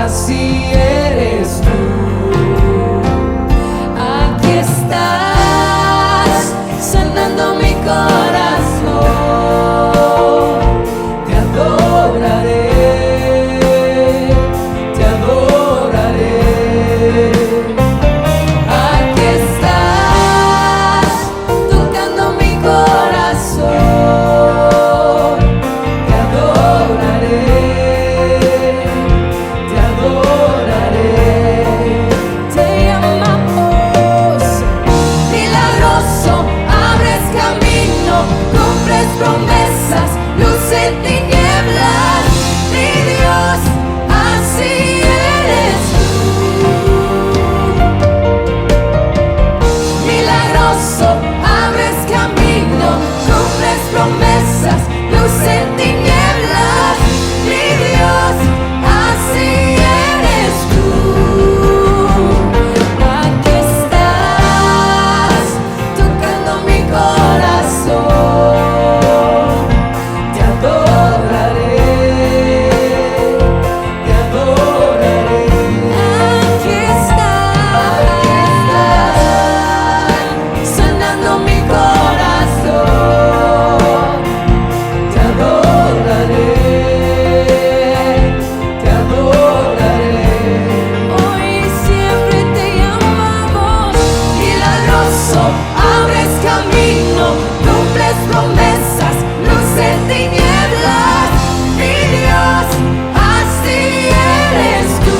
así eres tú. Aquí estás, sanando mi corazón. Te adoraré, te adoraré. Aquí estás, tocando mi corazón. Te adoraré, te adoraré. Te amamos, milagroso, abres camino, cumples promesas, luz en tinieblas. Mi Dios, así eres tú. Milagroso, abres camino, cumples promesas, luz en tinieblas. Mi Dios, así eres tú. Aquí estás, tocando mi corazón. Te adoraré, te adoraré. Aquí estás, sanando mi corazón. Te adoraré, te adoraré. Hoy y siempre te amamos. Milagroso, abres camino, cumples promesas, luz en tinieblas. Mi Dios, así eres tú.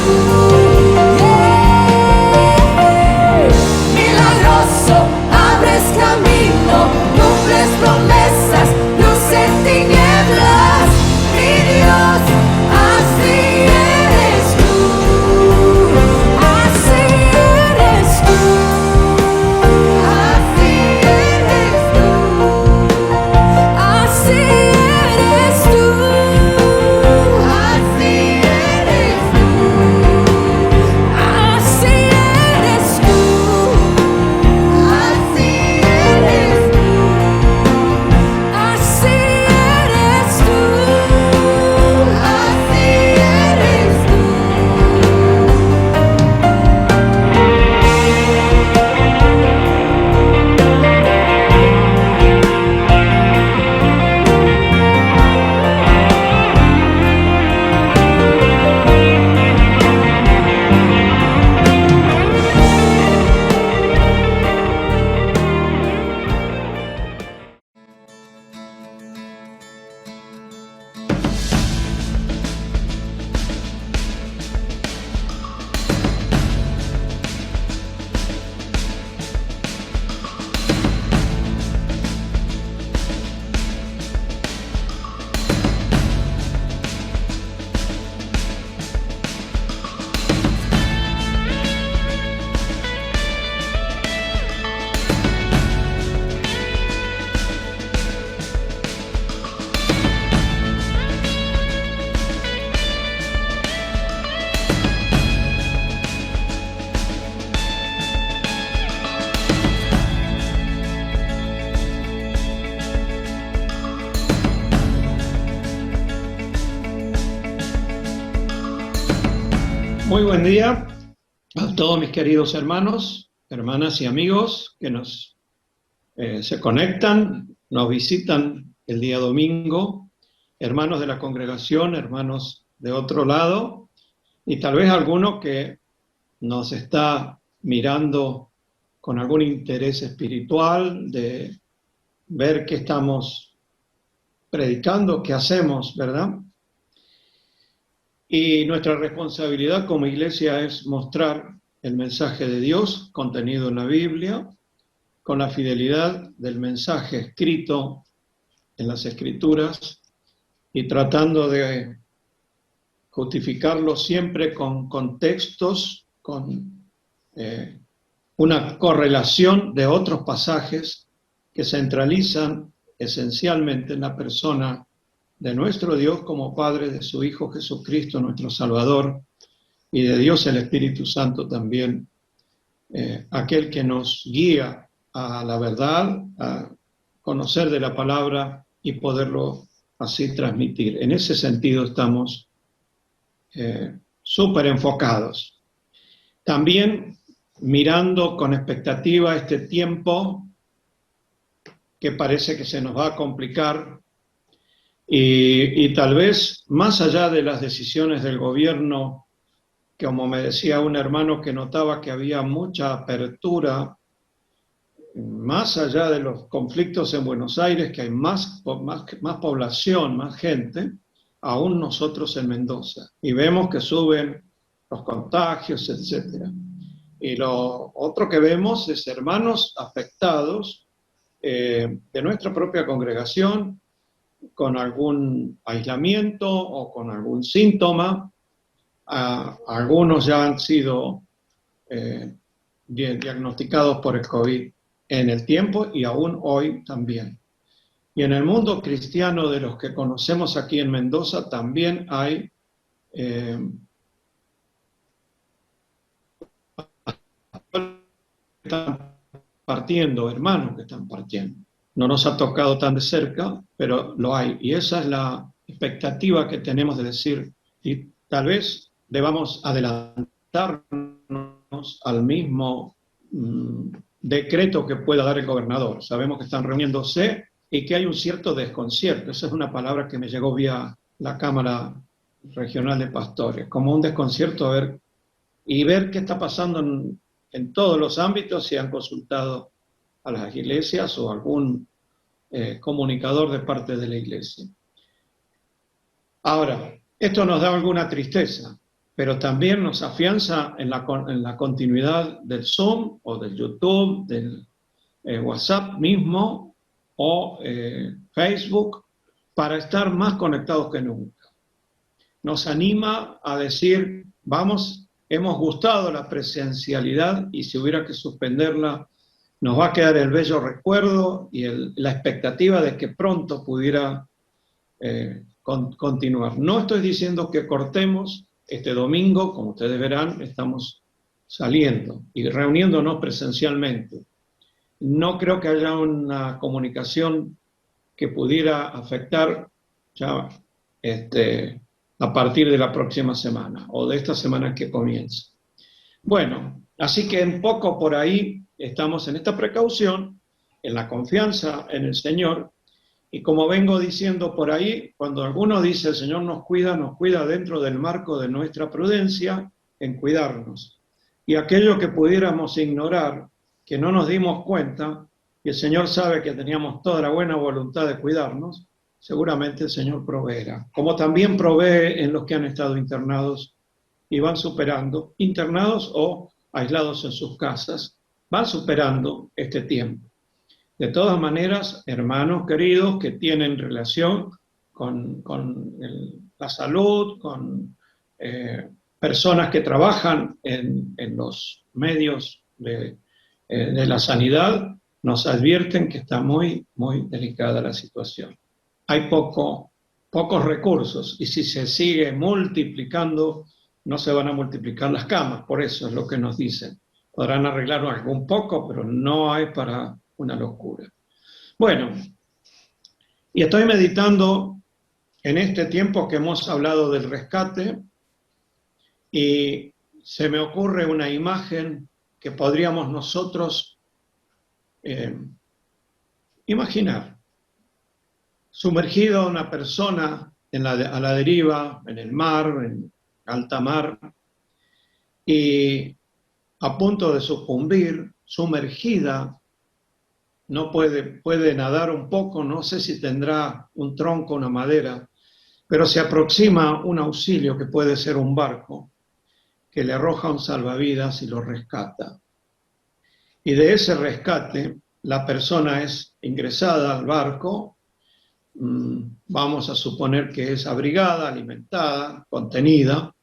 Milagroso, abres camino, cumples promesas, luz en tinieblas. Mi Dios, así eres tú. Así eres tú. Así eres tú. Así eres tú. Así eres tú. Así eres tú. Así eres tú. Así eres tú. Así eres tú. Muy buen día a todos mis queridos hermanos, hermanas y amigos que se conectan, nos visitan el día domingo, hermanos de la congregación, hermanos de otro lado, y tal vez alguno que nos está mirando con algún interés espiritual de ver qué estamos predicando, qué hacemos, ¿verdad? Y nuestra responsabilidad como iglesia es mostrar el mensaje de Dios contenido en la Biblia, con la fidelidad del mensaje escrito en las Escrituras y tratando de justificarlo siempre con contextos, con una correlación de otros pasajes que centralizan esencialmente en la persona de nuestro Dios como Padre, de su Hijo Jesucristo, nuestro Salvador, y de Dios el Espíritu Santo también, aquel que nos guía a la verdad, a conocer de la palabra y poderlo así transmitir. En ese sentido estamos súper enfocados. También mirando con expectativa este tiempo que parece que se nos va a complicar y tal vez más allá de las decisiones del gobierno, como me decía un hermano que notaba que había mucha apertura, más allá de los conflictos en Buenos Aires, que hay más población, más gente, aún nosotros en Mendoza. Y vemos que suben los contagios, etcétera. Y lo otro que vemos es hermanos afectados de nuestra propia congregación con algún aislamiento o con algún síntoma. Algunos ya han sido diagnosticados por el COVID en el tiempo y aún hoy también. Y en el mundo cristiano de los que conocemos aquí en Mendoza también hay están partiendo, hermanos que están partiendo. No nos ha tocado tan de cerca, pero lo hay. Y esa es la expectativa que tenemos de decir, y tal vez debamos adelantarnos al mismo decreto que pueda dar el gobernador. Sabemos que están reuniéndose y que hay un cierto desconcierto. Esa es una palabra que me llegó vía la Cámara Regional de Pastores, como un desconcierto ver qué está pasando en todos los ámbitos, si han consultado a las iglesias o algún comunicador de parte de la iglesia. Ahora, esto nos da alguna tristeza, pero también nos afianza en la continuidad del Zoom o del YouTube, del WhatsApp mismo o Facebook, para estar más conectados que nunca. Nos anima a decir, hemos gustado la presencialidad y si hubiera que suspenderla, nos va a quedar el bello recuerdo y la expectativa de que pronto pudiera continuar. No estoy diciendo que cortemos. Este domingo, como ustedes verán, estamos saliendo y reuniéndonos presencialmente. No creo que haya una comunicación que pudiera afectar ya a partir de la próxima semana o de esta semana que comienza. Bueno, así que un poco por ahí estamos en esta precaución, en la confianza en el Señor, y como vengo diciendo por ahí, cuando alguno dice el Señor nos cuida dentro del marco de nuestra prudencia en cuidarnos. Y aquello que pudiéramos ignorar, que no nos dimos cuenta, y el Señor sabe que teníamos toda la buena voluntad de cuidarnos, seguramente el Señor proveerá. Como también provee en los que han estado internados y van superando, internados o aislados en sus casas, van superando este tiempo. De todas maneras, hermanos queridos que tienen relación con la salud, con personas que trabajan en los medios de la sanidad, nos advierten que está muy, muy delicada la situación. Hay pocos recursos y si se sigue multiplicando, no se van a multiplicar las camas, por eso es lo que nos dicen. Podrán arreglar algún poco, pero no hay para una locura. Bueno, y estoy meditando en este tiempo que hemos hablado del rescate y se me ocurre una imagen que podríamos nosotros imaginar. Sumergida una persona a la deriva, en el mar, en alta mar, y a punto de sucumbir, sumergida, no puede nadar un poco, no sé si tendrá un tronco, una madera, pero se aproxima un auxilio que puede ser un barco, que le arroja un salvavidas y lo rescata. Y de ese rescate, la persona es ingresada al barco, vamos a suponer que es abrigada, alimentada, contenida,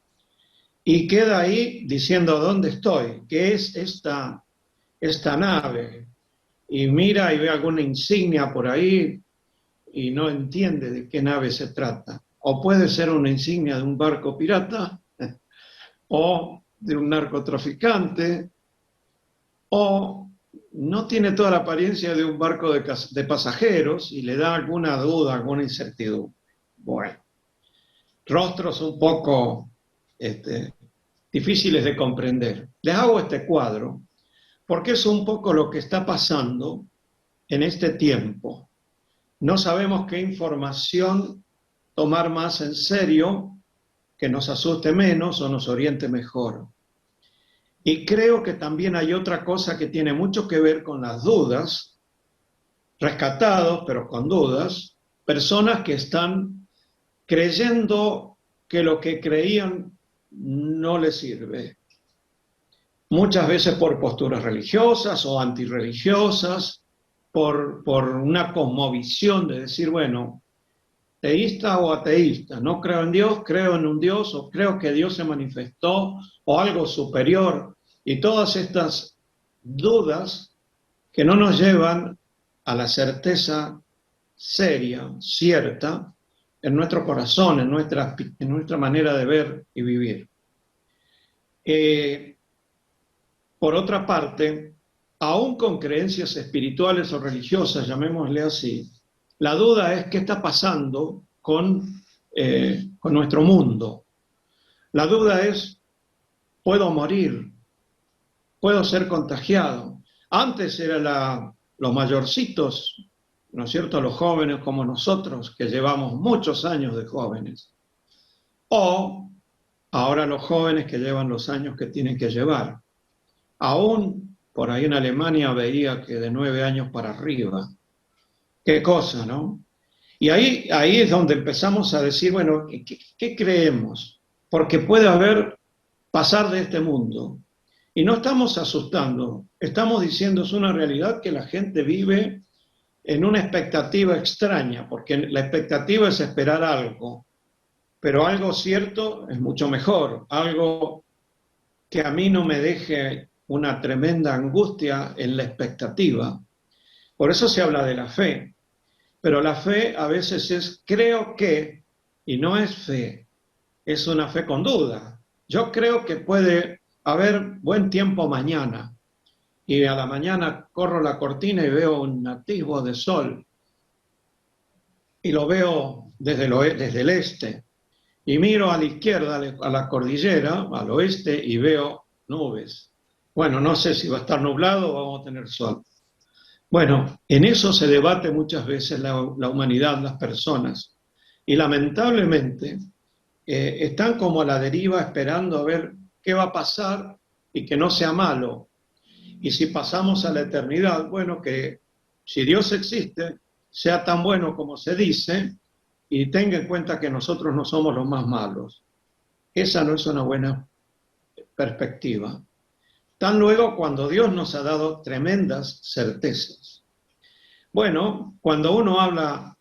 y queda ahí diciendo ¿dónde estoy? ¿Qué es esta nave? Y mira y ve alguna insignia por ahí y no entiende de qué nave se trata. O puede ser una insignia de un barco pirata, o de un narcotraficante, o no tiene toda la apariencia de un barco de pasajeros y le da alguna duda, alguna incertidumbre. Bueno, rostros un poco difíciles de comprender. Les hago este cuadro porque es un poco lo que está pasando en este tiempo. No sabemos qué información tomar más en serio, que nos asuste menos o nos oriente mejor. Y creo que también hay otra cosa que tiene mucho que ver con las dudas, rescatados pero con dudas, personas que están creyendo que lo que creían no les sirve. Muchas veces por posturas religiosas o antirreligiosas, por una cosmovisión de decir, bueno, teísta o ateísta, no creo en Dios, creo en un Dios, o creo que Dios se manifestó, o algo superior, y todas estas dudas que no nos llevan a la certeza seria, cierta, en nuestro corazón, en nuestra manera de ver y vivir. Por otra parte, aún con creencias espirituales o religiosas, llamémosle así, la duda es qué está pasando con nuestro mundo. La duda es, ¿puedo morir? ¿Puedo ser contagiado? Antes era los mayorcitos, ¿no es cierto?, los jóvenes como nosotros, que llevamos muchos años de jóvenes. O ahora los jóvenes que llevan los años que tienen que llevar. Aún por ahí en Alemania veía que de 9 años para arriba. Qué cosa, ¿no? Y ahí es donde empezamos a decir, bueno, ¿qué creemos? Porque puede haber pasar de este mundo. Y no estamos asustando, estamos diciendo es una realidad que la gente vive en una expectativa extraña, porque la expectativa es esperar algo, pero algo cierto es mucho mejor, algo que a mí no me deje una tremenda angustia en la expectativa. Por eso se habla de la fe. Pero la fe a veces es creo que, y no es fe, es una fe con duda. Yo creo que puede haber buen tiempo mañana, y a la mañana corro la cortina y veo un atisbo de sol, y lo veo desde el este, y miro a la izquierda, a la cordillera, al oeste, y veo nubes. Bueno, no sé si va a estar nublado o vamos a tener sol. Bueno, en eso se debate muchas veces la humanidad, las personas, y lamentablemente están como a la deriva esperando a ver qué va a pasar y que no sea malo. Y si pasamos a la eternidad, bueno, que si Dios existe, sea tan bueno como se dice y tenga en cuenta que nosotros no somos los más malos. Esa no es una buena perspectiva. Tan luego cuando Dios nos ha dado tremendas certezas. Bueno, cuando uno habla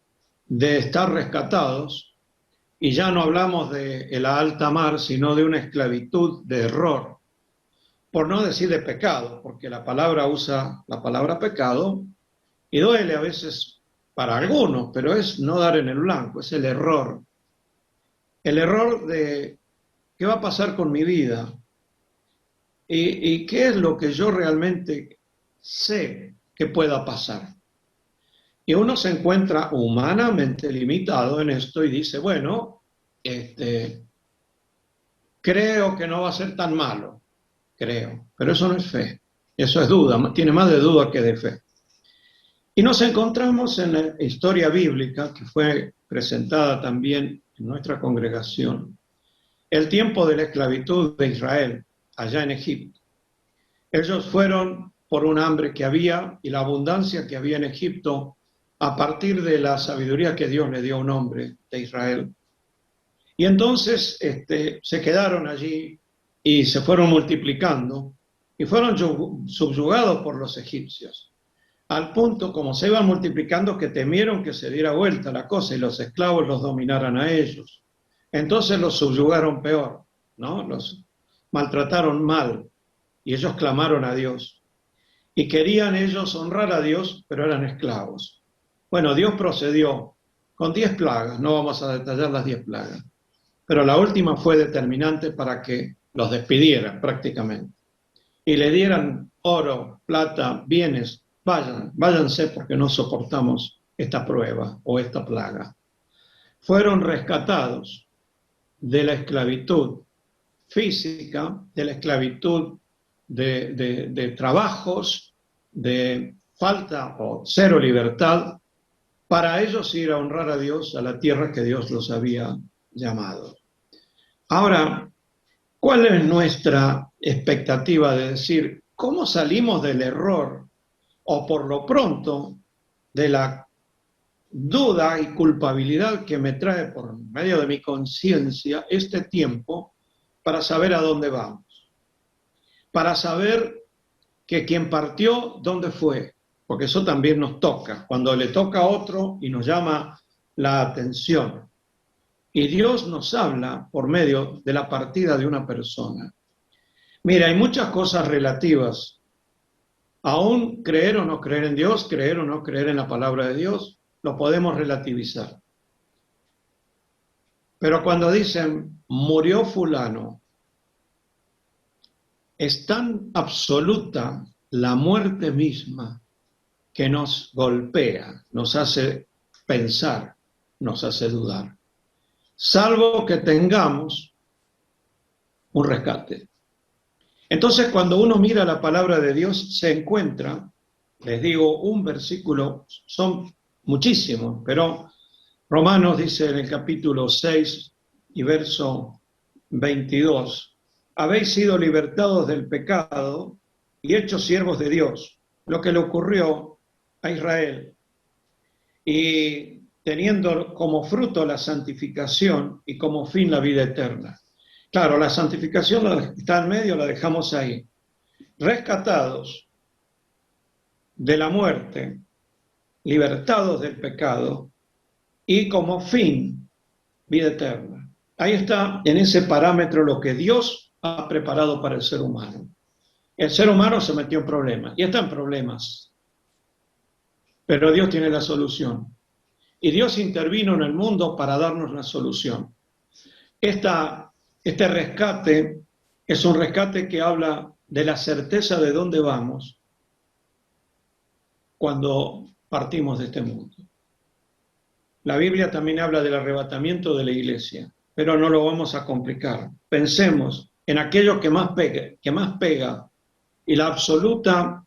de estar rescatados, y ya no hablamos de la alta mar, sino de una esclavitud de error, por no decir de pecado, porque la palabra usa la palabra pecado, y duele a veces para algunos, pero es no dar en el blanco, es el error. El error de qué va a pasar con mi vida, y qué es lo que yo realmente sé que pueda pasar. Y uno se encuentra humanamente limitado en esto y dice, bueno, creo que no va a ser tan malo, creo, pero eso no es fe, eso es duda, tiene más de duda que de fe. Y nos encontramos en la historia bíblica que fue presentada también en nuestra congregación, el tiempo de la esclavitud de Israel allá en Egipto. Ellos fueron por un hambre que había y la abundancia que había en Egipto a partir de la sabiduría que Dios le dio a un hombre de Israel. Y entonces se quedaron allí y se fueron multiplicando y fueron subyugados por los egipcios. Al punto, como se iban multiplicando, que temieron que se diera vuelta la cosa y los esclavos los dominaran a ellos. Entonces los subyugaron peor, ¿no? Los maltrataron mal y ellos clamaron a Dios. Y querían ellos honrar a Dios, pero eran esclavos. Bueno, Dios procedió con 10 plagas, no vamos a detallar las 10 plagas, pero la última fue determinante para que los despidieran prácticamente. Y le dieran oro, plata, bienes, váyanse porque no soportamos esta prueba o esta plaga. Fueron rescatados de la esclavitud física, de la esclavitud de trabajos, de falta o cero libertad, para ellos ir a honrar a Dios, a la tierra que Dios los había llamado. Ahora, ¿cuál es nuestra expectativa de decir cómo salimos del error o por lo pronto de la duda y culpabilidad que me trae por medio de mi conciencia este tiempo para saber a dónde vamos? Para saber que quien partió, ¿dónde fue? Porque eso también nos toca, cuando le toca a otro y nos llama la atención. Y Dios nos habla por medio de la partida de una persona. Mira, hay muchas cosas relativas. Aún creer o no creer en Dios, creer o no creer en la palabra de Dios, lo podemos relativizar. Pero cuando dicen, murió fulano, es tan absoluta la muerte misma que nos golpea, nos hace pensar, nos hace dudar. Salvo que tengamos un rescate. Entonces, cuando uno mira la palabra de Dios, se encuentra, les digo, un versículo, son muchísimos, pero Romanos dice en el capítulo 6 y verso 22, habéis sido libertados del pecado y hechos siervos de Dios, lo que le ocurrió a Israel, y teniendo como fruto la santificación y como fin la vida eterna. Claro, la santificación está en medio, la dejamos ahí. Rescatados de la muerte, libertados del pecado y como fin, vida eterna. Ahí está, en ese parámetro, lo que Dios ha preparado para el ser humano. El ser humano se metió en problemas y está en problemas, pero Dios tiene la solución. Y Dios intervino en el mundo para darnos la solución. Este rescate es un rescate que habla de la certeza de dónde vamos cuando partimos de este mundo. La Biblia también habla del arrebatamiento de la iglesia, pero no lo vamos a complicar. Pensemos en aquello que más pega y la absoluta,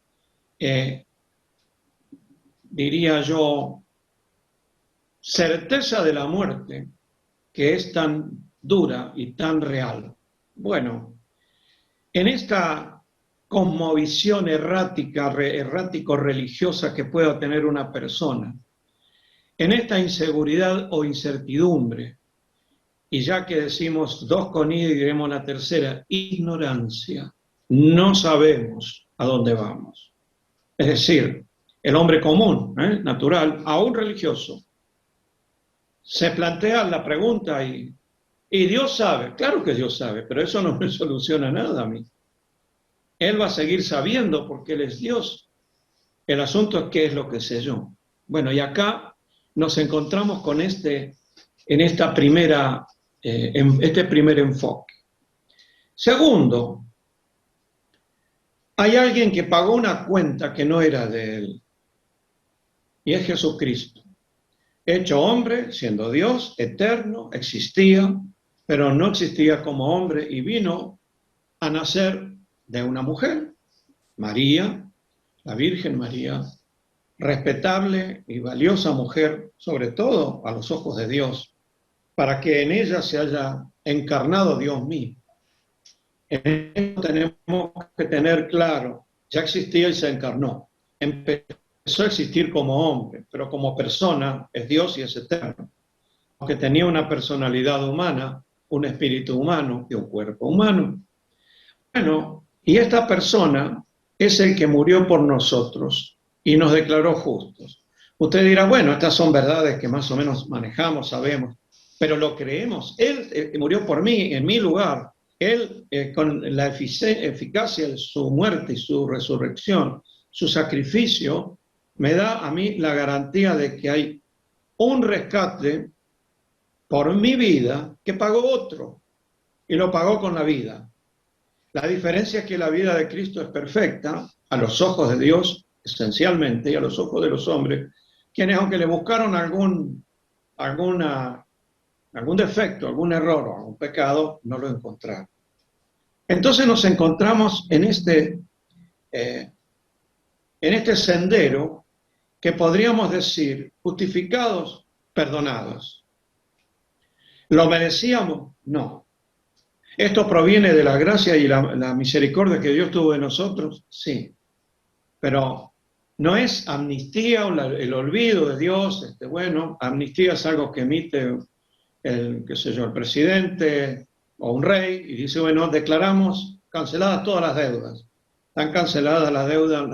diría yo, certeza de la muerte, que es tan dura y tan real. Bueno, en esta cosmovisión errático-religiosa que pueda tener una persona, en esta inseguridad o incertidumbre, y ya que decimos dos con I, diremos la tercera, ignorancia, no sabemos a dónde vamos. Es decir, el hombre común, natural, aún religioso, se plantea la pregunta y Dios sabe, claro que Dios sabe, pero eso no me soluciona nada a mí. Él va a seguir sabiendo porque Él es Dios. El asunto es qué es lo que sé yo. Bueno, y acá nos encontramos con este primer enfoque. Segundo, hay alguien que pagó una cuenta que no era de Él, y es Jesucristo. Hecho hombre, siendo Dios, eterno, existía, pero no existía como hombre y vino a nacer de una mujer, María, la Virgen María, respetable y valiosa mujer, sobre todo a los ojos de Dios, para que en ella se haya encarnado Dios mismo. En esto tenemos que tener claro, ya existía y se encarnó. Empezó a existir como hombre, pero como persona es Dios y es eterno. Aunque tenía una personalidad humana, un espíritu humano y un cuerpo humano. Bueno, y esta persona es el que murió por nosotros y nos declaró justos. Usted dirá, bueno, estas son verdades que más o menos manejamos, sabemos, pero lo creemos. Él murió por mí, en mi lugar. Él, con la eficacia de su muerte y su resurrección, su sacrificio, me da a mí la garantía de que hay un rescate por mi vida que pagó otro, y lo pagó con la vida. La diferencia es que la vida de Cristo es perfecta a los ojos de Dios, esencialmente, y a los ojos de los hombres, quienes aunque le buscaron algún defecto, algún error o algún pecado, no lo encontraron. Entonces nos encontramos en este sendero que podríamos decir justificados, perdonados. ¿Lo merecíamos? No. ¿Esto proviene de la gracia y la misericordia que Dios tuvo de nosotros? Sí. Pero no es amnistía o el olvido de Dios. Bueno, amnistía es algo que emite el presidente o un rey y dice, bueno, declaramos canceladas todas las deudas. Están canceladas las deudas,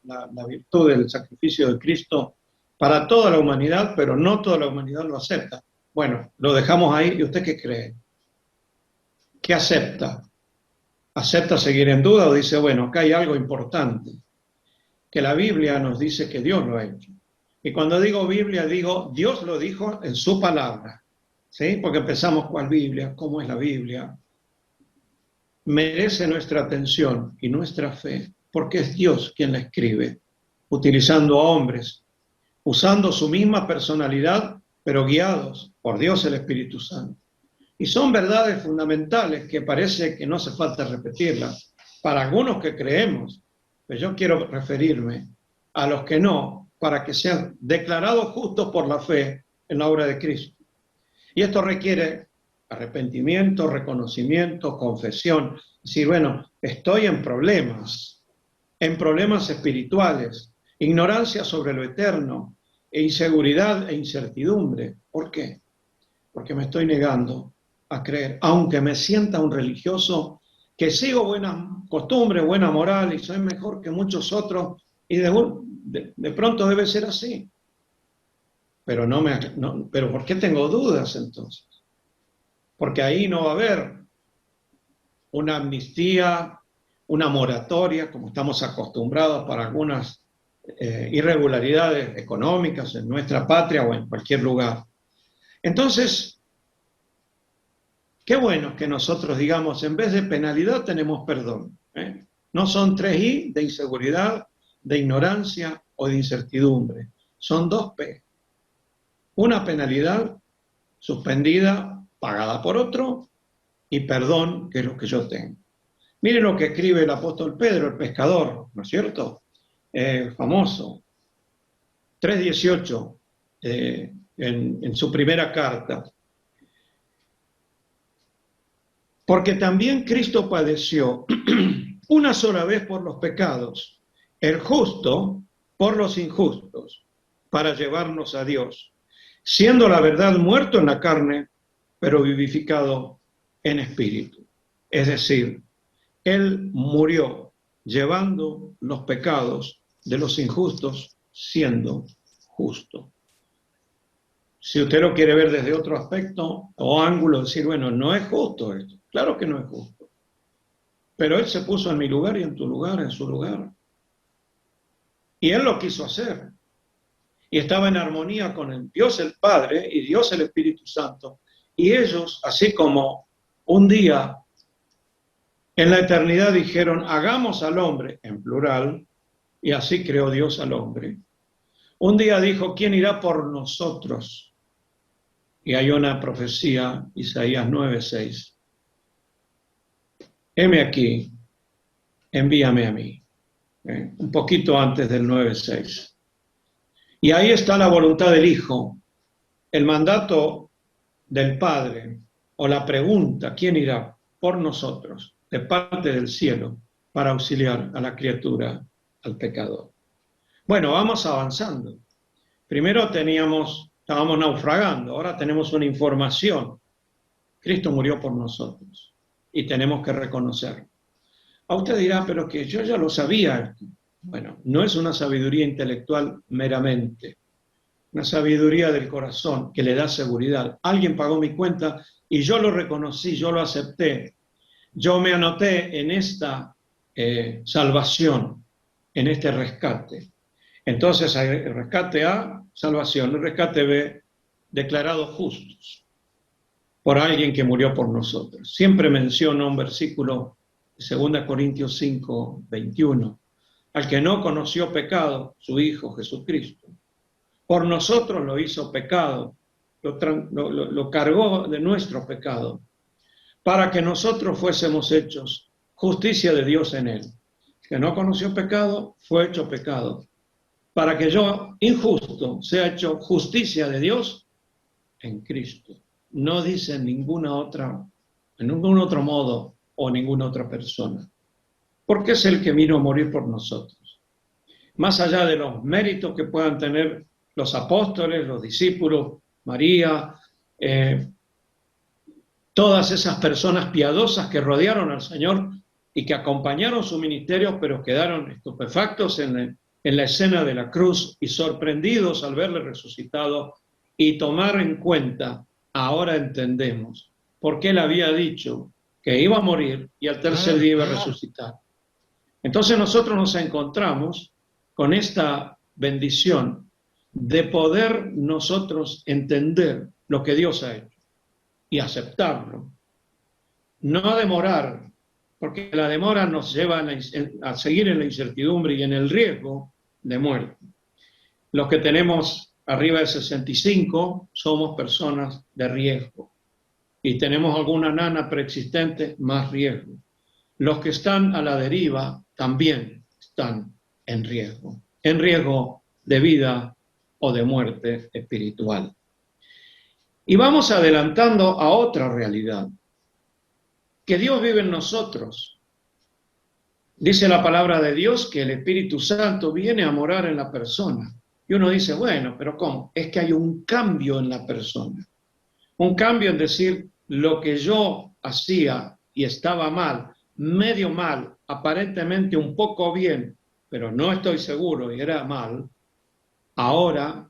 la virtud del sacrificio de Cristo para toda la humanidad, pero no toda la humanidad lo acepta. Bueno, lo dejamos ahí. ¿Y usted qué cree? ¿Qué acepta? ¿Acepta seguir en duda o dice, bueno, acá hay algo importante? Que la Biblia nos dice que Dios lo ha hecho. Y cuando digo Biblia, digo, Dios lo dijo en su palabra. ¿Sí? Porque empezamos, ¿cuál Biblia? ¿Cómo es la Biblia? Merece nuestra atención y nuestra fe, porque es Dios quien la escribe, utilizando a hombres, usando su misma personalidad, pero guiados por Dios el Espíritu Santo. Y son verdades fundamentales que parece que no hace falta repetirlas. Para algunos que creemos, pero yo quiero referirme a los que no, para que sean declarados justos por la fe en la obra de Cristo. Y esto requiere arrepentimiento, reconocimiento, confesión. Decir, bueno, estoy en problemas espirituales, ignorancia sobre lo eterno, e inseguridad e incertidumbre. ¿Por qué? Porque me estoy negando a creer, aunque me sienta un religioso, que sigo buenas costumbres, buena moral y soy mejor que muchos otros, y de pronto debe ser así. Pero pero ¿por qué tengo dudas entonces? Porque ahí no va a haber una amnistía, una moratoria, como estamos acostumbrados para algunas irregularidades económicas en nuestra patria o en cualquier lugar. Entonces, qué bueno que nosotros digamos, en vez de penalidad tenemos perdón. No son 3 I de inseguridad, de ignorancia o de incertidumbre. Son 2 P. Una penalidad suspendida, pagada por otro, y perdón, que es lo que yo tengo. Miren lo que escribe el apóstol Pedro, el pescador, ¿no es cierto? Famoso. 3:18, en su primera carta. Porque también Cristo padeció una sola vez por los pecados, el justo por los injustos, para llevarnos a Dios, siendo la verdad muerto en la carne, pero vivificado en espíritu. Es decir, Él murió llevando los pecados de los injustos, siendo justo. Si usted lo quiere ver desde otro aspecto o ángulo, decir, bueno, no es justo esto. Claro que no es justo. Pero Él se puso en mi lugar y en tu lugar, en su lugar. Y Él lo quiso hacer. Y estaba en armonía con el Dios el Padre y Dios el Espíritu Santo. Y ellos, así como un día en la eternidad dijeron, hagamos al hombre, en plural, y así creó Dios al hombre. Un día dijo, ¿quién irá por nosotros? Y hay una profecía, Isaías 9:6. Heme aquí, envíame a mí. Un poquito antes del 9:6. Y ahí está la voluntad del Hijo, el mandato del Padre, o la pregunta, ¿quién irá por nosotros? De parte del cielo, para auxiliar a la criatura, al pecador. Bueno, vamos avanzando. Primero estábamos naufragando, ahora tenemos una información. Cristo murió por nosotros y tenemos que reconocerlo. A usted dirá, pero que yo ya lo sabía. Bueno, no es una sabiduría intelectual meramente, una sabiduría del corazón que le da seguridad. Alguien pagó mi cuenta y yo lo reconocí, yo lo acepté. Yo me anoté en esta salvación, en este rescate. Entonces, el rescate A, salvación, el rescate B, declarados justos por alguien que murió por nosotros. Siempre menciono un versículo de 2 Corintios 5:21. Al que no conoció pecado, su Hijo Jesucristo. Por nosotros lo hizo pecado, lo cargó de nuestro pecado, para que nosotros fuésemos hechos justicia de Dios en él. El que no conoció pecado, fue hecho pecado, para que yo, injusto, sea hecho justicia de Dios en Cristo. No dice en ningún otro modo o ninguna otra persona, porque es el que vino a morir por nosotros. Más allá de los méritos que puedan tener los apóstoles, los discípulos, María, todas esas personas piadosas que rodearon al Señor y que acompañaron su ministerio, pero quedaron estupefactos en la escena de la cruz y sorprendidos al verle resucitado, y tomar en cuenta, ahora entendemos por qué él había dicho que iba a morir y al tercer día iba a resucitar. Entonces nosotros nos encontramos con esta bendición de poder nosotros entender lo que Dios ha hecho y aceptarlo. No demorar, porque la demora nos lleva a seguir en la incertidumbre y en el riesgo de muerte. Los que tenemos arriba de 65 somos personas de riesgo y tenemos alguna nana preexistente, más riesgo. Los que están a la deriva también están en riesgo de vida o de muerte espiritual. Y vamos adelantando a otra realidad, que Dios vive en nosotros. Dice la palabra de Dios que el Espíritu Santo viene a morar en la persona. Y uno dice, bueno, pero ¿cómo? Es que hay un cambio en la persona. Un cambio en decir, lo que yo hacía y estaba mal, medio mal, aparentemente un poco bien, pero no estoy seguro y era mal, ahora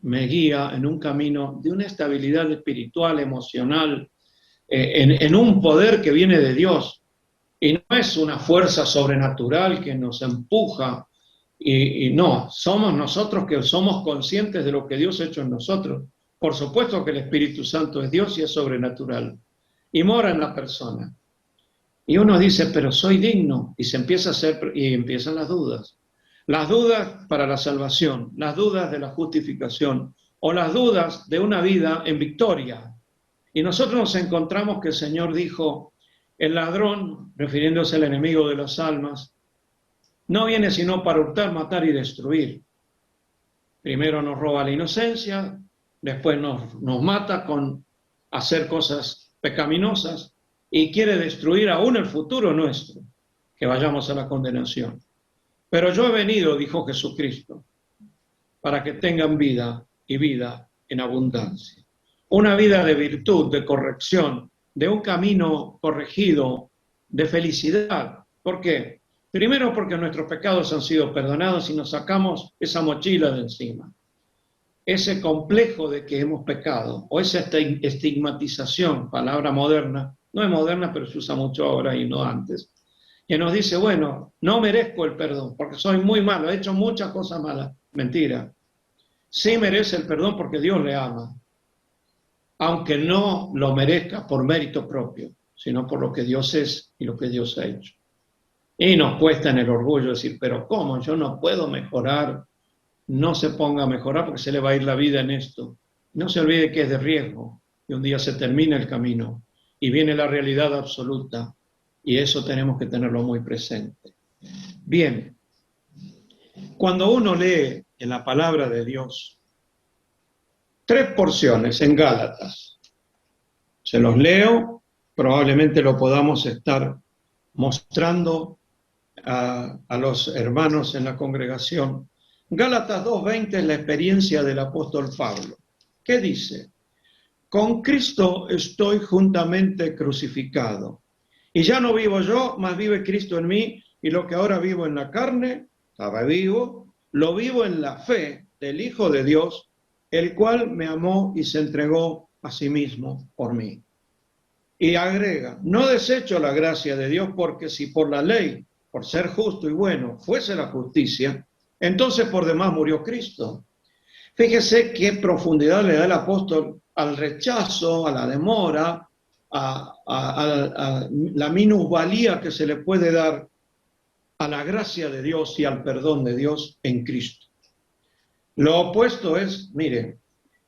me guía en un camino de una estabilidad espiritual, emocional, en un poder que viene de Dios. Y no es una fuerza sobrenatural que nos empuja, y no, somos nosotros que somos conscientes de lo que Dios ha hecho en nosotros. Por supuesto que el Espíritu Santo es Dios y es sobrenatural, y mora en la persona. Y uno dice, pero soy digno, y se empieza a hacer, y empiezan las dudas. Las dudas para la salvación, las dudas de la justificación, o las dudas de una vida en victoria. Y nosotros nos encontramos que el Señor dijo, el ladrón, refiriéndose al enemigo de las almas, no viene sino para hurtar, matar y destruir. Primero nos roba la inocencia, después nos mata con hacer cosas pecaminosas y quiere destruir aún el futuro nuestro, que vayamos a la condenación. Pero yo he venido, dijo Jesucristo, para que tengan vida y vida en abundancia. Una vida de virtud, de corrección, de un camino corregido, de felicidad. ¿Por qué? Primero porque nuestros pecados han sido perdonados y nos sacamos esa mochila de encima. Ese complejo de que hemos pecado, o esa estigmatización, palabra moderna, no es moderna pero se usa mucho ahora y no antes, que nos dice, bueno, no merezco el perdón porque soy muy malo, he hecho muchas cosas malas. Mentira. Sí merece el perdón porque Dios le ama, aunque no lo merezca por mérito propio, sino por lo que Dios es y lo que Dios ha hecho. Y nos cuesta en el orgullo decir, pero ¿cómo? Yo no puedo mejorar. No se ponga a mejorar porque se le va a ir la vida en esto. No se olvide que es de riesgo, y un día se termina el camino y viene la realidad absoluta, y eso tenemos que tenerlo muy presente. Bien, cuando uno lee en la palabra de Dios, 3 porciones en Gálatas, se los leo, probablemente lo podamos estar mostrando a los hermanos en la congregación. Gálatas 2:20 es la experiencia del apóstol Pablo. ¿Qué dice? Con Cristo estoy juntamente crucificado. Y ya no vivo yo, mas vive Cristo en mí, y lo que ahora vivo en la carne, estaba vivo, lo vivo en la fe del Hijo de Dios, el cual me amó y se entregó a sí mismo por mí. Y agrega, no desecho la gracia de Dios, porque si por la ley, por ser justo y bueno, fuese la justicia, entonces por demás murió Cristo. Fíjese qué profundidad le da el apóstol al rechazo, a la demora, a la minusvalía que se le puede dar a la gracia de Dios y al perdón de Dios en Cristo. Lo opuesto es, mire,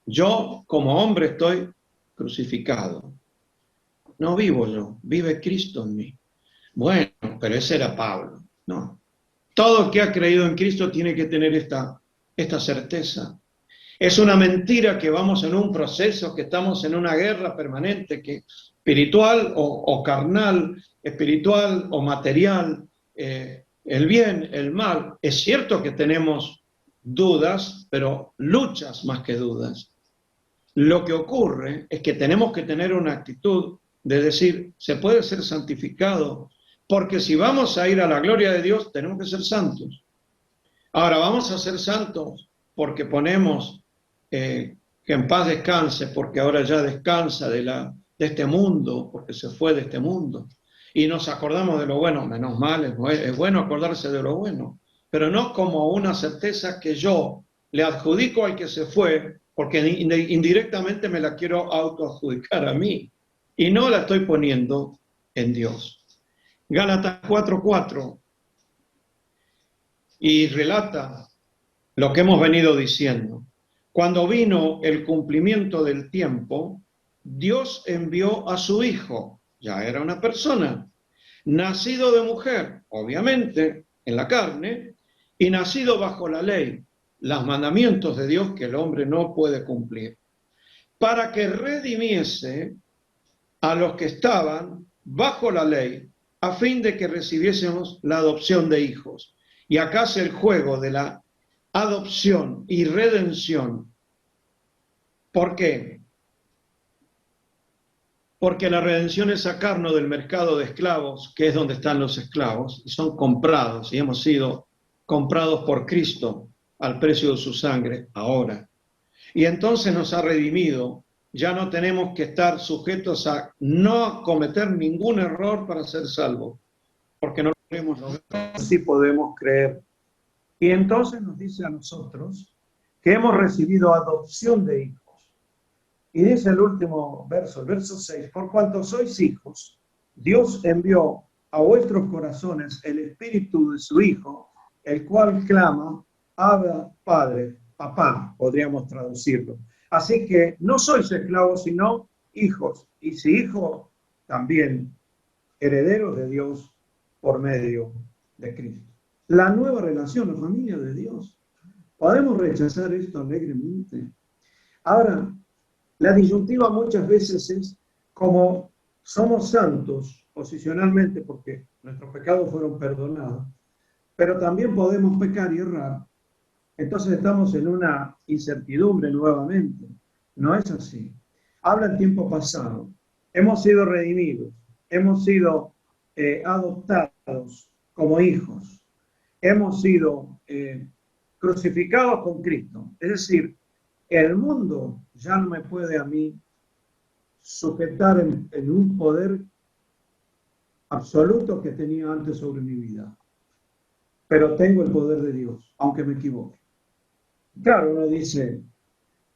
yo como hombre estoy crucificado. No vivo yo, vive Cristo en mí. Bueno, pero ese era Pablo. No. Todo el que ha creído en Cristo tiene que tener esta certeza. Es una mentira que vamos en un proceso, que estamos en una guerra permanente, que espiritual o carnal, espiritual o material, el bien, el mal. Es cierto que tenemos dudas, pero luchas más que dudas. Lo que ocurre es que tenemos que tener una actitud de decir, se puede ser santificado, porque si vamos a ir a la gloria de Dios, tenemos que ser santos. Ahora, vamos a ser santos porque ponemos que en paz descanse, porque ahora ya descansa de este mundo, porque se fue de este mundo. Y nos acordamos de lo bueno, menos mal, es bueno acordarse de lo bueno, pero no como una certeza que yo le adjudico al que se fue, porque indirectamente me la quiero autoadjudicar a mí, y no la estoy poniendo en Dios. Gálatas 4:4, y relata lo que hemos venido diciendo. Cuando vino el cumplimiento del tiempo, Dios envió a su Hijo, ya era una persona, nacido de mujer, obviamente, en la carne, y nacido bajo la ley, los mandamientos de Dios que el hombre no puede cumplir, para que redimiese a los que estaban bajo la ley, a fin de que recibiésemos la adopción de hijos. Y acá hace el juego de la adopción y redención. ¿Por qué? Porque la redención es sacarnos del mercado de esclavos, que es donde están los esclavos, y son comprados, y hemos sido comprados por Cristo al precio de su sangre ahora. Y entonces nos ha redimido. Ya no tenemos que estar sujetos a no cometer ningún error para ser salvos, porque no lo podemos lograr. Sí podemos creer. Y entonces nos dice a nosotros que hemos recibido adopción de hijos. Y dice el último verso, el verso 6, por cuanto sois hijos, Dios envió a vuestros corazones el espíritu de su Hijo, el cual clama, Abba, Padre, papá, podríamos traducirlo. Así que no sois esclavos, sino hijos. Y si hijos, también herederos de Dios por medio de Cristo. La nueva relación, la familia de Dios. Podemos rechazar esto alegremente. Ahora, la disyuntiva muchas veces es como somos santos posicionalmente porque nuestros pecados fueron perdonados, pero también podemos pecar y errar. Entonces estamos en una incertidumbre nuevamente. No es así. Habla el tiempo pasado. Hemos sido redimidos. Hemos sido adoptados como hijos. Hemos sido crucificados con Cristo. Es decir, el mundo ya no me puede a mí sujetar en un poder absoluto que tenía antes sobre mi vida. Pero tengo el poder de Dios, aunque me equivoque. Claro, uno dice,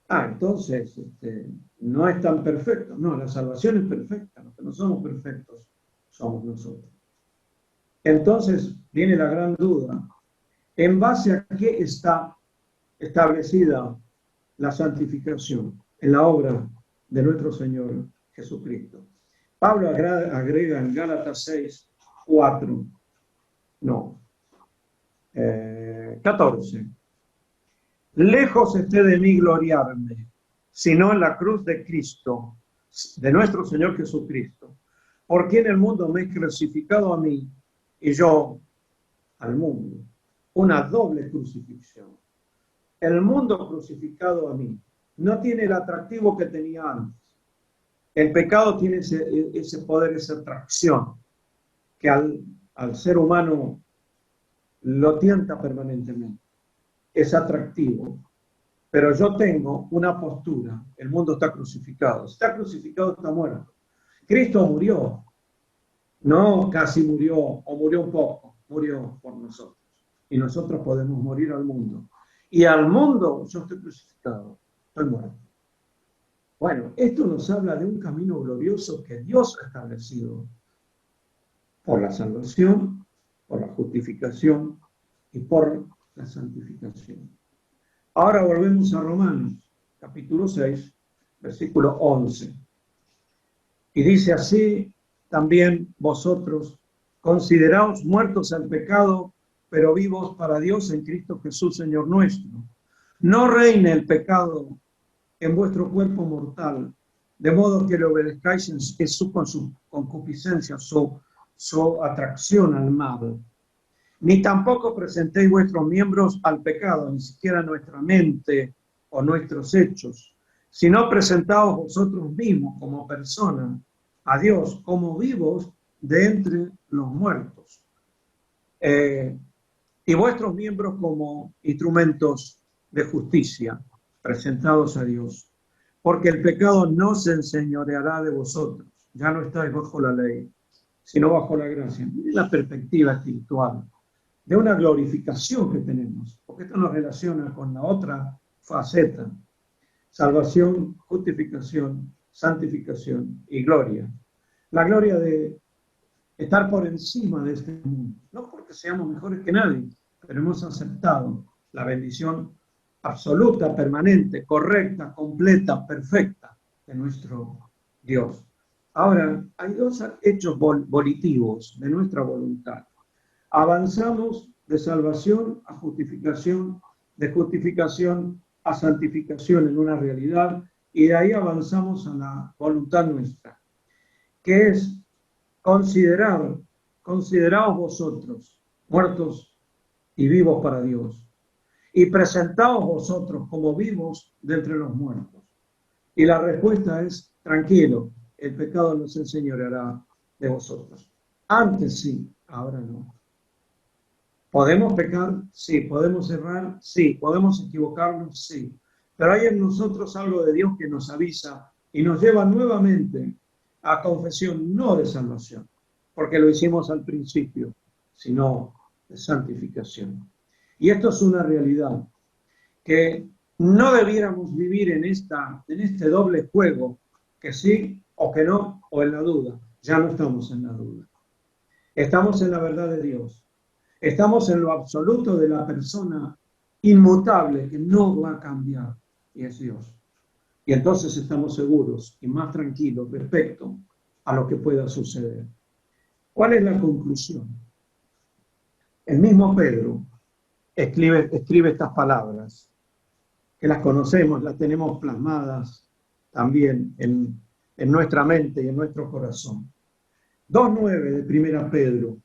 entonces no es tan perfecto. No, la salvación es perfecta. Los que no somos perfectos somos nosotros. Entonces viene la gran duda. ¿En base a qué está establecida la santificación? En la obra de nuestro Señor Jesucristo. Pablo agrega en Gálatas 6, 4, no, 14. Lejos esté de mí gloriarme, sino en la cruz de Cristo, de nuestro Señor Jesucristo, por quien el mundo me ha crucificado a mí y yo al mundo. Una doble crucifixión. El mundo crucificado a mí no tiene el atractivo que tenía antes. El pecado tiene ese poder, esa atracción, que al ser humano lo tienta permanentemente. Es atractivo. Pero yo tengo una postura. El mundo está crucificado. Si está crucificado, está muerto. Cristo murió. No casi murió o murió un poco. Murió por nosotros. Y nosotros podemos morir al mundo. Y al mundo yo estoy crucificado. Estoy muerto. Bueno, esto nos habla de un camino glorioso que Dios ha establecido por la salvación, por la justificación y por la santificación. Ahora volvemos a Romanos, capítulo 6, versículo 11. Y dice así, también vosotros Consideraos muertos al pecado, pero vivos para Dios en Cristo Jesús, Señor nuestro. No reine el pecado en vuestro cuerpo mortal, de modo que le obedezcáis con su concupiscencia, su atracción al mal. Ni tampoco presentéis vuestros miembros al pecado, ni siquiera nuestra mente o nuestros hechos, sino presentaos vosotros mismos como personas a Dios, como vivos de entre los muertos, y vuestros miembros como instrumentos de justicia presentados a Dios. Porque el pecado no se enseñoreará de vosotros, ya no estáis bajo la ley, sino bajo la gracia. Miren la perspectiva espiritual de una glorificación que tenemos, porque esto nos relaciona con la otra faceta: salvación, justificación, santificación y gloria. La gloria de estar por encima de este mundo, no porque seamos mejores que nadie, pero hemos aceptado la bendición absoluta, permanente, correcta, completa, perfecta de nuestro Dios. Ahora, hay dos hechos volitivos de nuestra voluntad. Avanzamos de salvación a justificación, de justificación a santificación en una realidad, y de ahí avanzamos a la voluntad nuestra, que es consideraos vosotros muertos y vivos para Dios, y presentaos vosotros como vivos de entre los muertos. Y la respuesta es: tranquilo, el pecado no se enseñoreará de vosotros. Antes sí, ahora no. ¿Podemos pecar? Sí. ¿Podemos errar? Sí. ¿Podemos equivocarnos? Sí. Pero hay en nosotros algo de Dios que nos avisa y nos lleva nuevamente a confesión, no de salvación, porque lo hicimos al principio, sino de santificación. Y esto es una realidad que no debiéramos vivir en este doble juego, que sí o que no, o en la duda. Ya no estamos en la duda. Estamos en la verdad de Dios. Estamos en lo absoluto de la persona inmutable que no va a cambiar, y es Dios. Y entonces estamos seguros y más tranquilos respecto a lo que pueda suceder. ¿Cuál es la conclusión? El mismo Pedro escribe estas palabras, que las conocemos, las tenemos plasmadas también en nuestra mente y en nuestro corazón. 2:9 de 1 Pedro.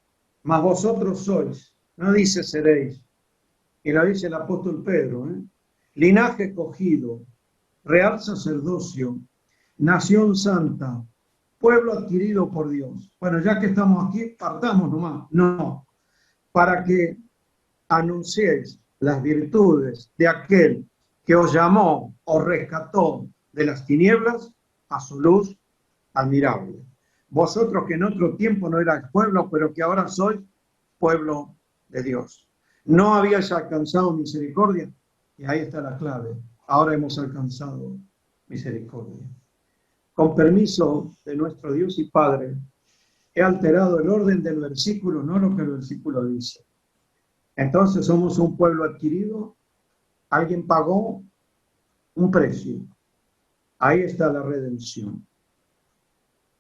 Mas vosotros sois, no dice seréis, y lo dice el apóstol Pedro, linaje escogido, real sacerdocio, nación santa, pueblo adquirido por Dios. Bueno, ya que estamos aquí, partamos nomás. No, para que anunciéis las virtudes de aquel que os llamó o rescató de las tinieblas a su luz admirable. Vosotros que en otro tiempo no erais pueblo, pero que ahora sois pueblo de Dios. No habíais alcanzado misericordia, y ahí está la clave. Ahora hemos alcanzado misericordia. Con permiso de nuestro Dios y Padre, he alterado el orden del versículo, no lo que el versículo dice. Entonces somos un pueblo adquirido, alguien pagó un precio. Ahí está la redención.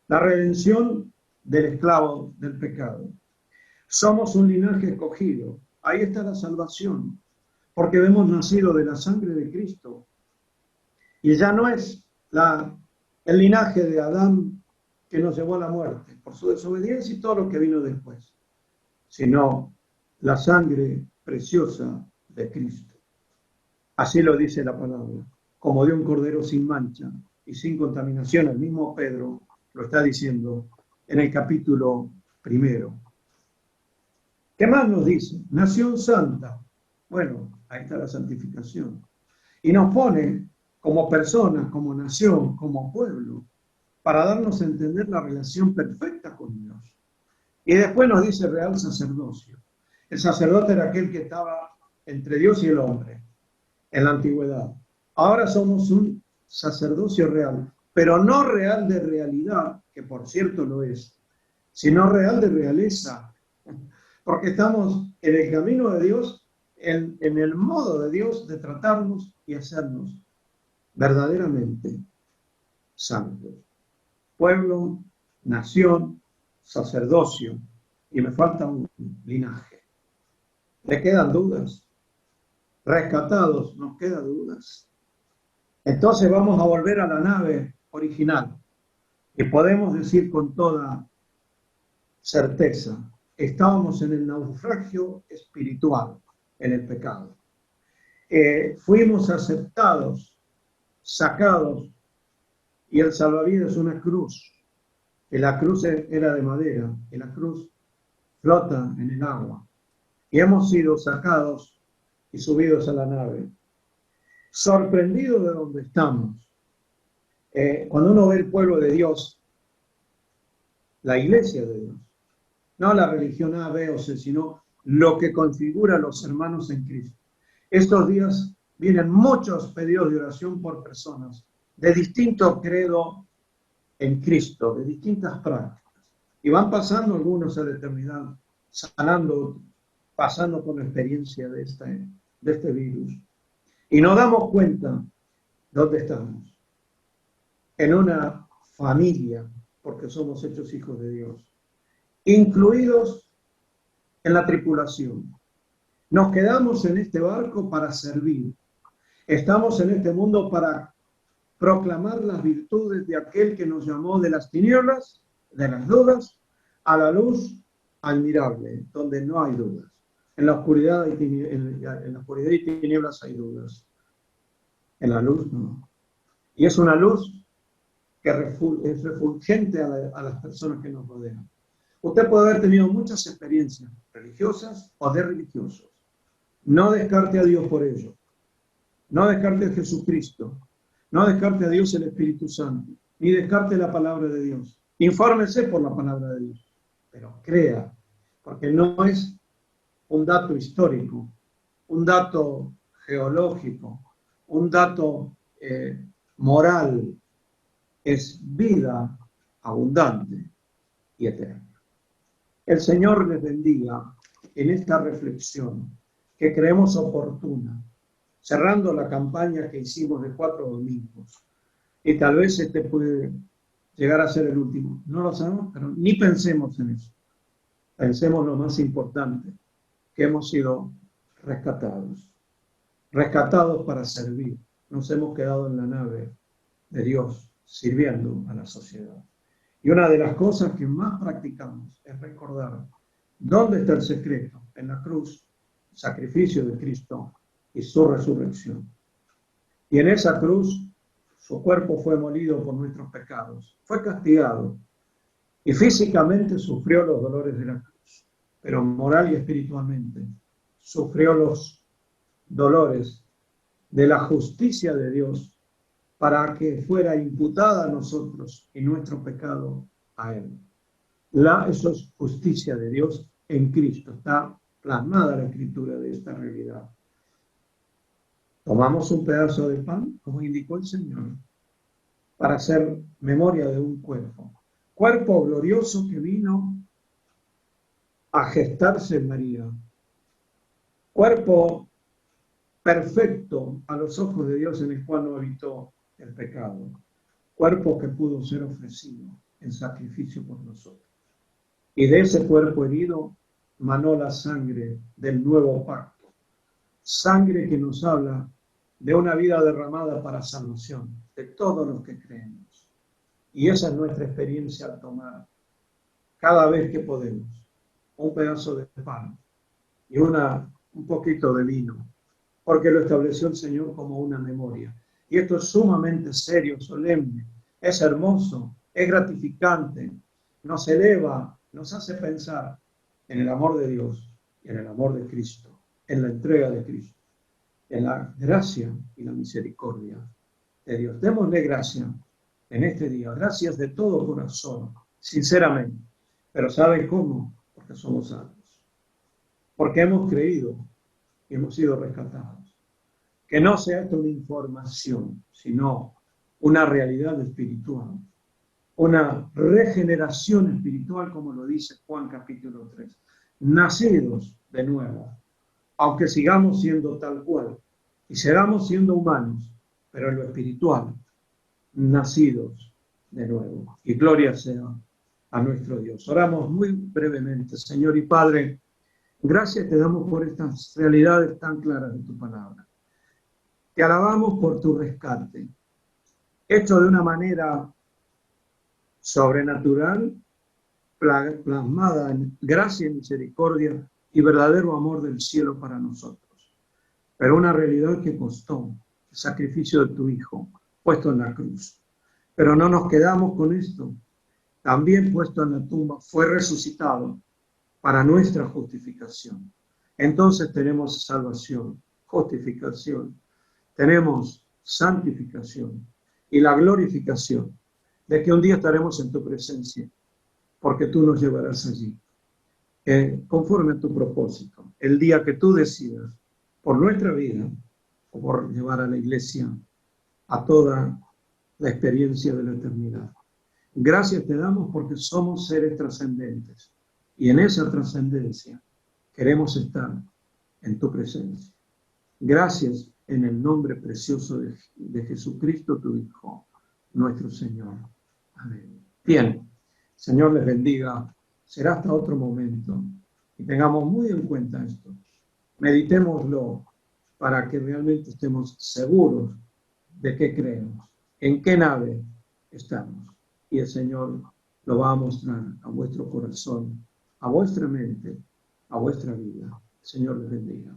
La redención del esclavo del pecado. Somos un linaje escogido. Ahí está la salvación, porque hemos nacido de la sangre de Cristo. Y ya no es el linaje de Adán que nos llevó a la muerte por su desobediencia y todo lo que vino después, sino la sangre preciosa de Cristo. Así lo dice la palabra, como de un cordero sin mancha y sin contaminación. El mismo Pedro lo está diciendo en el capítulo 1. ¿Qué más nos dice? Nación santa. Bueno, ahí está la santificación. Y nos pone como personas, como nación, como pueblo, para darnos a entender la relación perfecta con Dios. Y después nos dice real sacerdocio. El sacerdote era aquel que estaba entre Dios y el hombre en la antigüedad. Ahora somos un sacerdocio real, pero no real de realidad, que por cierto lo es, sino real de realeza, porque estamos en el camino de Dios, en el modo de Dios de tratarnos y hacernos verdaderamente santos. Pueblo, nación, sacerdocio, y me falta un linaje. ¿Le quedan dudas? Rescatados, ¿nos quedan dudas? Entonces vamos a volver a la nave original y podemos decir con toda certeza, estábamos en el naufragio espiritual, en el pecado. Fuimos aceptados, sacados, y el salvavidas es una cruz, y la cruz era de madera, y la cruz flota en el agua, y hemos sido sacados y subidos a la nave, sorprendidos de donde estamos. Cuando uno ve el pueblo de Dios, la iglesia de Dios, no la religión A, B o C, sino lo que configura a los hermanos en Cristo. Estos días vienen muchos pedidos de oración por personas de distinto credo en Cristo, de distintas prácticas. Y van pasando algunos a la eternidad, sanando, pasando por la experiencia de este virus. Y nos damos cuenta dónde estamos. En una familia, porque somos hechos hijos de Dios, incluidos en la tripulación. Nos quedamos en este barco para servir. Estamos en este mundo para proclamar las virtudes de aquel que nos llamó de las tinieblas, de las dudas, a la luz admirable, donde no hay dudas. En la oscuridad y tinieblas hay dudas. En la luz no. Y es una luz que es refulgente a las personas que nos rodean. Usted puede haber tenido muchas experiencias religiosas o de religiosos. No descarte a Dios por ello. No descarte a Jesucristo. No descarte a Dios el Espíritu Santo. Ni descarte la palabra de Dios. Infórmese por la palabra de Dios. Pero crea, porque no es un dato histórico, un dato geológico, un dato moral. Es vida abundante y eterna. El Señor les bendiga en esta reflexión que creemos oportuna, cerrando la campaña que hicimos de 4 domingos. Y tal vez este puede llegar a ser el último. No lo sabemos, pero ni pensemos en eso. Pensemos lo más importante, que hemos sido rescatados. Rescatados para servir. Nos hemos quedado en la nave de Dios, sirviendo a la sociedad. Y una de las cosas que más practicamos es recordar dónde está el secreto, en la cruz, el sacrificio de Cristo y su resurrección. Y en esa cruz, su cuerpo fue molido por nuestros pecados, fue castigado y físicamente sufrió los dolores de la cruz, pero moral y espiritualmente sufrió los dolores de la justicia de Dios para que fuera imputada a nosotros y nuestro pecado a Él. Eso es justicia de Dios en Cristo. Está plasmada la escritura de esta realidad. Tomamos un pedazo de pan, como indicó el Señor, para hacer memoria de un cuerpo. Cuerpo glorioso que vino a gestarse en María. Cuerpo perfecto a los ojos de Dios en el cual no habitó el pecado, cuerpo que pudo ser ofrecido en sacrificio por nosotros. Y de ese cuerpo herido manó la sangre del nuevo pacto, sangre que nos habla de una vida derramada para salvación de todos los que creemos. Y esa es nuestra experiencia al tomar cada vez que podemos un pedazo de pan y un poquito de vino, porque lo estableció el Señor como una memoria. Y esto es sumamente serio, solemne, es hermoso, es gratificante, nos eleva, nos hace pensar en el amor de Dios y en el amor de Cristo, en la entrega de Cristo, en la gracia y la misericordia de Dios. Démosle gracia en este día, gracias de todo corazón, sinceramente. Pero ¿saben cómo? Porque somos salvos, porque hemos creído y hemos sido rescatados. Que no sea esto una información, sino una realidad espiritual, una regeneración espiritual, como lo dice Juan capítulo 3. Nacidos de nuevo, aunque sigamos siendo tal cual, y sigamos siendo humanos, pero en lo espiritual, nacidos de nuevo. Y gloria sea a nuestro Dios. Oramos muy brevemente, Señor y Padre. Gracias te damos por estas realidades tan claras de tu palabra. Te alabamos por tu rescate, hecho de una manera sobrenatural, plasmada en gracia y misericordia y verdadero amor del cielo para nosotros. Pero una realidad que costó el sacrificio de tu Hijo, puesto en la cruz. Pero no nos quedamos con esto. También puesto en la tumba, fue resucitado para nuestra justificación. Entonces tenemos salvación, justificación, tenemos santificación y la glorificación de que un día estaremos en tu presencia, porque tú nos llevarás allí, conforme a tu propósito, el día que tú decidas, por nuestra vida, o por llevar a la iglesia a toda la experiencia de la eternidad. Gracias te damos porque somos seres trascendentes y en esa trascendencia queremos estar en tu presencia. Gracias en el nombre precioso de Jesucristo, tu Hijo, nuestro Señor. Amén. Bien, Señor les bendiga. Será hasta otro momento y tengamos muy en cuenta esto. Meditémoslo para que realmente estemos seguros de qué creemos, en qué nave estamos. Y el Señor lo va a mostrar a vuestro corazón, a vuestra mente, a vuestra vida. El Señor les bendiga.